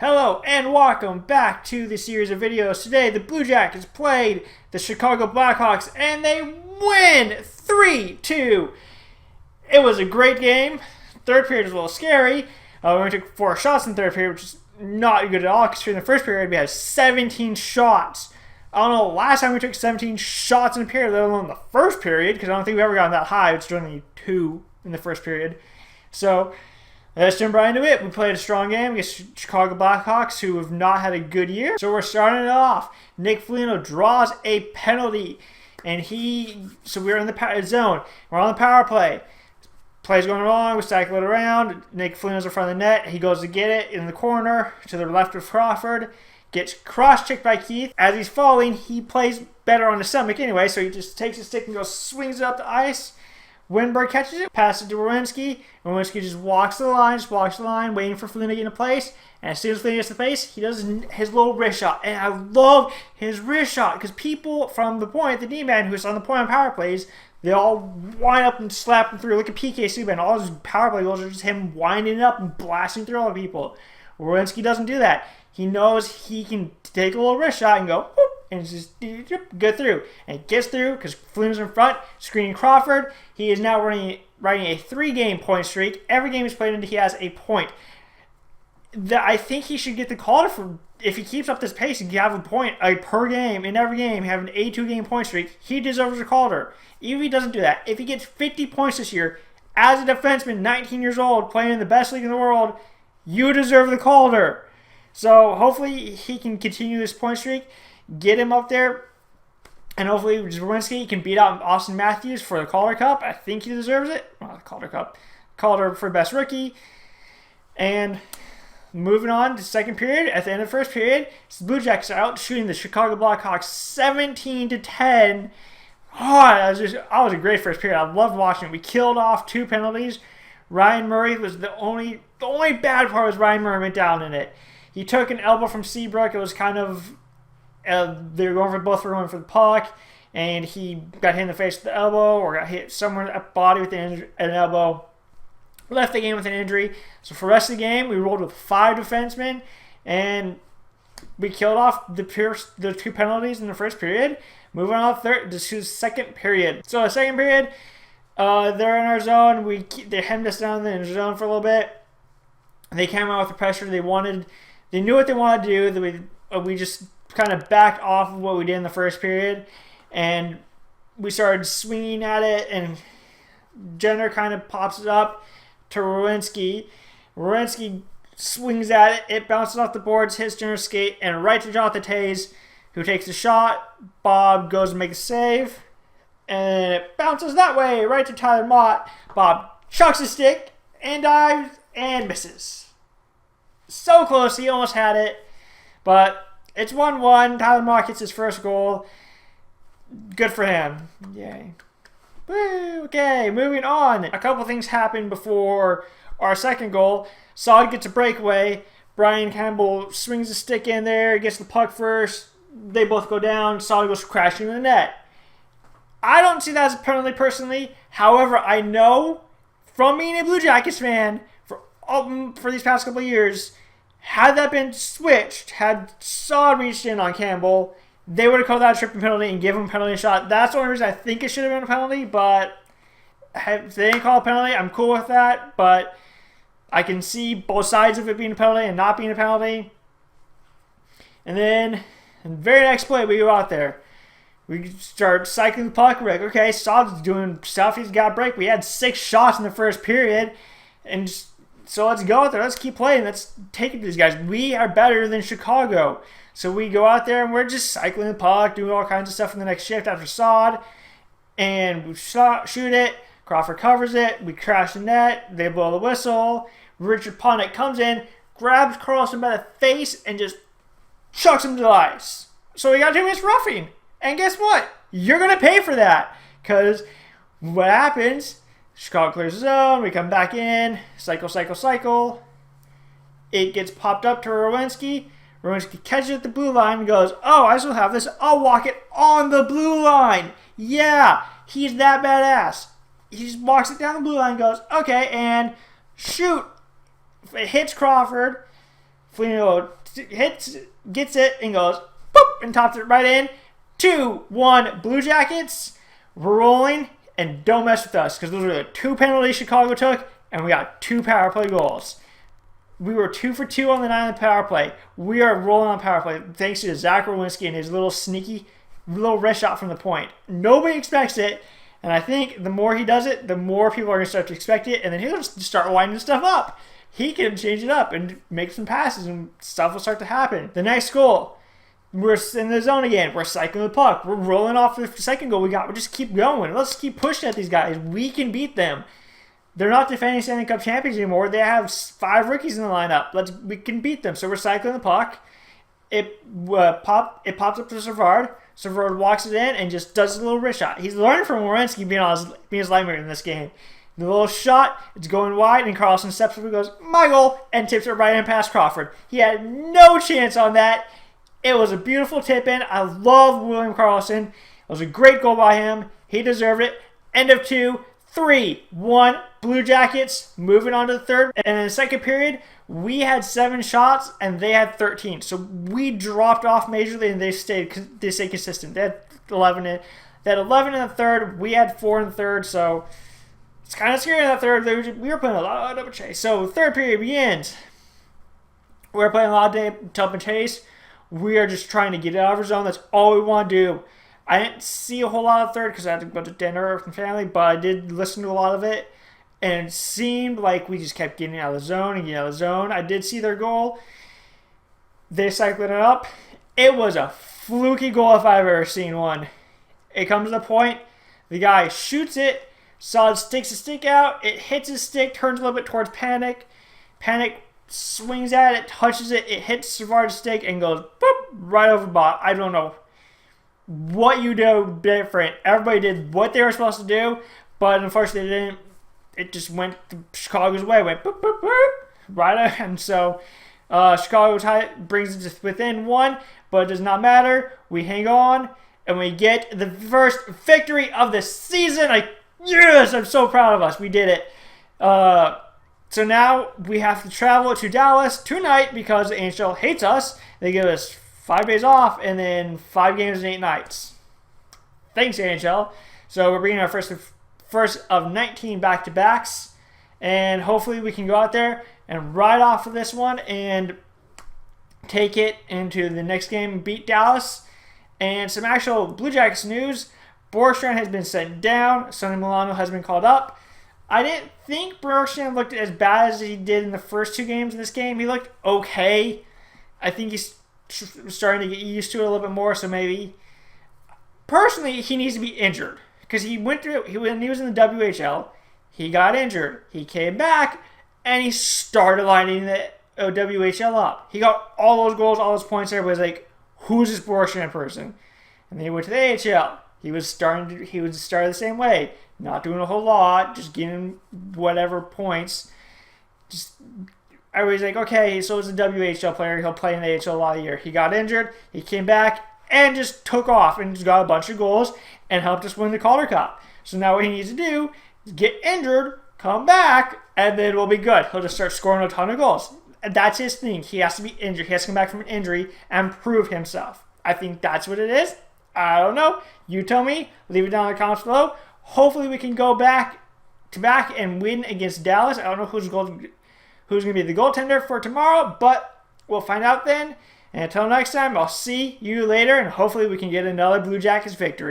Hello and welcome back to the series of videos. Today the Blue Jackets played the Chicago Blackhawks and they win 3-2. It was a great game. Third period was a little scary. We only took 4 shots in the third period, which is not good at all because in the first period we had 17 shots. I don't know last time we took 17 shots in a period, let alone the first period, because I don't think we've ever gotten that high. It's only 2 in the first period. So let's jump right into it. We played a strong game against Chicago Blackhawks, who have not had a good year. So we're starting it off. Nick Foligno draws a penalty, and so we're in the zone. We're on the power play. Play's going wrong. We cycle it around. Nick Foligno's in front of the net. He goes to get it in the corner to the left of Crawford. Gets cross-checked by Keith. As he's falling, he plays better on the stomach anyway, so he just takes his stick and goes, swings it up the ice. Winberg catches it, passes it to Werenski. Werenski just walks the line, waiting for Foligno to get into place. And as soon as Foligno gets to place, he does his little wrist shot. And I love his wrist shot because people from the point, the D-man who's on the point on power plays, they all wind up and slap him through. Look at PK Subban. All his power play goals are just him winding up and blasting through all the people. Werenski doesn't do that. He knows he can take a little wrist shot and go, whoop, and just go through. And he gets through because Foligno's in front, screening Crawford. He is now riding a 3-game point streak. Every game he's played in, he has a point. I think he should get the Calder for, if he keeps up this pace and have a point per game in every game, have an 82-game point streak, he deserves a Calder. Even if he doesn't do that, if he gets 50 points this year, as a defenseman, 19 years old, playing in the best league in the world, you deserve the Calder. So hopefully he can continue this point streak, get him up there, and hopefully Werenski can beat out Austin Matthews for the Calder Cup. I think he deserves it. Well, the Calder Cup. Calder for best rookie. And moving on to second period, at the end of the first period, the Blue Jackets are out shooting the Chicago Blackhawks 17-10. That was a great first period. I loved watching it. We killed off 2 penalties. Ryan Murray was the only bad part was Ryan Murray went down in it. He took an elbow from Seabrook. It was kind of they were going for the puck, and he got hit in the face with the elbow or got hit somewhere in the body with an elbow. Left the game with an injury. So for the rest of the game, we rolled with 5 defensemen, and we killed off the 2 penalties in the first period. Moving on to the second period. So the second period, they're in our zone. They hemmed us down in the zone for a little bit. They came out with the pressure they knew what they wanted to do. We just kind of backed off of what we did in the first period, and we started swinging at it, and Jenner kind of pops it up to Werenski. Werenski swings at it. It bounces off the boards, hits Jenner's skate, and right to Jonathan Toews, who takes the shot. Bob goes to make a save, and it bounces that way right to Tyler Mott. Bob chucks his stick and dives and misses. So close, he almost had it, but it's 1-1. Tyler Mott gets his first goal. Good for him. Yay. Woo, okay, moving on. A couple things happened before our second goal. Saad gets a breakaway. Brian Campbell swings the stick in there, gets the puck first. They both go down. Saad goes crashing in the net. I don't see that as a penalty personally. However, I know from being a Blue Jackets fan for these past couple of years, had that been switched, had Saad reached in on Campbell, they would have called that a tripping penalty and given him a penalty shot. That's the only reason I think it should have been a penalty, but if they didn't call a penalty, I'm cool with that, but I can see both sides of it being a penalty and not being a penalty. And then, in the very next play, we go out there. We start cycling the puck. We're like, okay, Saad's doing stuff. He's got a break. We had 6 shots in the first period, and so let's go out there. Let's keep playing. Let's take it to these guys. We are better than Chicago. So we go out there and we're just cycling the puck, doing all kinds of stuff in the next shift after Saad. And we shoot it. Crawford covers it. We crash the net. They blow the whistle. Richard Panik comes in, grabs Carlson by the face, and just chucks him to the ice. So we got 2 minutes roughing. And guess what? You're going to pay for that. Because what happens? Chicago clears the zone. We come back in. Cycle. It gets popped up to Werenski. Werenski catches it at the blue line and goes, oh, I still have this. I'll walk it on the blue line. Yeah, he's that badass. He just walks it down the blue line and goes, okay, and shoot. It hits Crawford. gets it, and goes boop, and tops it right in. 2-1 Blue Jackets. We're rolling, and don't mess with us, because those were the 2 penalties Chicago took, and we got 2 power play goals. We were 2 for 2 on the 9 on the power play. We are rolling on power play thanks to Zach Rowinski and his little sneaky little wrist shot from the point. Nobody expects it, and I think the more he does it, the more people are going to start to expect it, and then he'll just start winding stuff up. He can change it up and make some passes, and stuff will start to happen. The next goal, we're in the zone again. We're cycling the puck. We're rolling off the second goal we got. We just keep going. Let's keep pushing at these guys. We can beat them. They're not defending Stanley Cup champions anymore. They have 5 rookies in the lineup. We can beat them. So we're cycling the puck. It pops up to Savard. Savard walks it in and just does a little wrist shot. He's learning from Werenski being his lineman in this game. The little shot, it's going wide, and Carlson steps up and goes, my goal, and tips it right in past Crawford. He had no chance on that. It was a beautiful tip in. I love William Karlsson. It was a great goal by him. He deserved it. End of 2, 3-1 Blue Jackets. Moving on to the third. And in the second period, we had 7 shots and they had 13. So we dropped off majorly and they stayed consistent. They had 11 in the third. We had 4 in the third. So it's kind of scary in the third. We were playing a lot of double chase. So third period begins. We're playing a lot of double chase. We are just trying to get out of our zone. That's all we want to do. I didn't see a whole lot of third because I had to go to dinner with my family, but I did listen to a lot of it. And it seemed like we just kept getting out of the zone and getting out of the zone. I did see their goal. They cycled it up. It was a fluky goal if I've ever seen one. It comes to the point. The guy shoots it. Solid sticks the stick out. It hits his stick, turns a little bit towards Panic. Panic swings at it, touches it, it hits Savard's stick and goes boop, right over bot. I don't know what you do different. Everybody did what they were supposed to do, but unfortunately they didn't. It just went Chicago's way. Went boop, boop, boop, right out. And so Chicago brings it to within 1, but it does not matter. We hang on, and we get the first victory of the season. Yes, I'm so proud of us. We did it. So now we have to travel to Dallas tonight because the NHL hates us. They give us 5 days off and then 5 games in 8 nights. Thanks, NHL. So we're bringing our first of 19 back-to-backs. And hopefully we can go out there and ride off of this one and take it into the next game and beat Dallas. And some actual Blue Jackets news. Borgstrand has been sent down. Sonny Milano has been called up. I didn't think Borgstrand looked as bad as he did in the first 2 games in this game. He looked okay. I think he's starting to get used to it a little bit more, so maybe. Personally, he needs to be injured. Because when he was in the WHL, he got injured. He came back, and he started lining the WHL up. He got all those goals, all those points. Everybody's like, who's this Borgstrand person? And then he went to the AHL. He was starting the same way. Not doing a whole lot, just getting whatever points. Just everybody's like, okay, so he's a WHL player. He'll play in the AHL a lot of the year. He got injured. He came back and just took off and just got a bunch of goals and helped us win the Calder Cup. So now what he needs to do is get injured, come back, and then we'll be good. He'll just start scoring a ton of goals. And that's his thing. He has to be injured. He has to come back from an injury and prove himself. I think that's what it is. I don't know. You tell me. Leave it down in the comments below. Hopefully we can go back to back and win against Dallas. I don't know who's going to be the goaltender for tomorrow, but we'll find out then. And until next time, I'll see you later, and hopefully we can get another Blue Jackets victory.